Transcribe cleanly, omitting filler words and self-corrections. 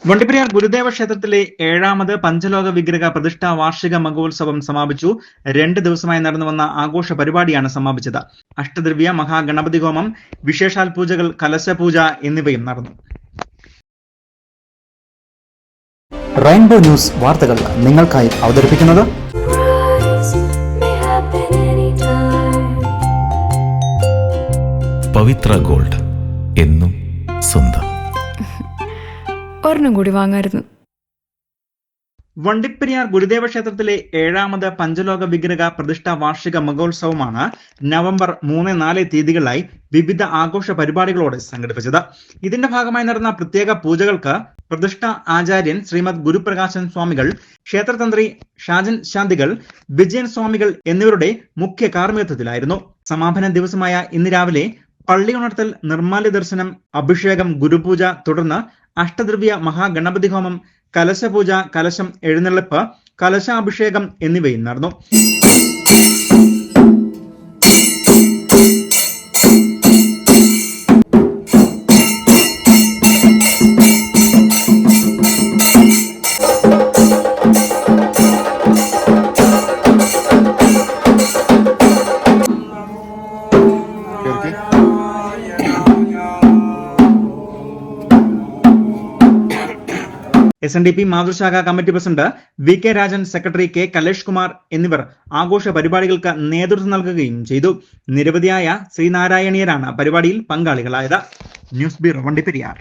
വണ്ടിപ്പെരിയാർ ഗുരുദേവ ക്ഷേത്രത്തിലെ 7ാമത് പഞ്ചലോക വിഗ്രഹ പ്രതിഷ്ഠാ വാർഷിക മഹോത്സവം സമാപിച്ചു. 2 ദിവസമായി നടന്നുവന്ന ആഘോഷ പരിപാടിയാണ് സമാപിച്ചത്. അഷ്ടദ്രവ്യ മഹാഗണപതി ഹോമം, വിശേഷാൽ പൂജകൾ, കലശപൂജ എന്നിവയും നടന്നു. റെയിൻബോ ന്യൂസ് വാർത്തകൾ നിങ്ങൾക്കായി അവതരിപ്പിക്കുന്നത് പവിത്ര ഗോൾഡ്, എന്നും സ്വന്തം. ഒരെണ്ണം കൂടി വാങ്ങായിരുന്നു. വണ്ടിപ്പെരിയാർ ഗുരുദേവ ക്ഷേത്രത്തിലെ 7ാമത് പഞ്ചലോക വിഗ്രഹ പ്രതിഷ്ഠാ വാർഷിക മഹോത്സവമാണ് നവംബർ 3-4 തീയതികളിലായി വിവിധ ആഘോഷ പരിപാടികളോടെ സംഘടിപ്പിച്ചത്. ഇതിന്റെ ഭാഗമായി നടന്ന പ്രത്യേക പൂജകൾക്ക് പ്രതിഷ്ഠാ ആചാര്യൻ ശ്രീമദ് ഗുരുപ്രകാശൻ സ്വാമികൾ, ക്ഷേത്രതന്ത്രി ഷാജൻ ശാന്തികൾ, വിജയൻ സ്വാമികൾ എന്നിവരുടെ മുഖ്യ കാർമ്മികത്വത്തിലായിരുന്നു. സമാപന ദിവസമായ ഇന്ന് രാവിലെ പള്ളി ഉണർത്തൽ, നിർമ്മാല്യ ദർശനം, അഭിഷേകം, ഗുരുപൂജ, തുടർന്ന് അഷ്ടദ്രവ്യ മഹാഗണപതി ഹോമം, കലശപൂജ, കലശം എഴുന്നള്ളിപ്പ്, കലശാഭിഷേകം എന്നിവയും നടന്നു. SNDP മാതൃശാഖ committee president VK Rajan, secretary K Kalesh Kumar എന്നിവർ ആഘോഷ പരിപാടികൾക്ക് നേതൃത്വം നൽകുകയും ചെയ്തു. നിരവധിയായ ശ്രീനാരായണീയരാണ് പരിപാടിയിൽ പങ്കാളികളായത്. News bureau, Vandiperiyar.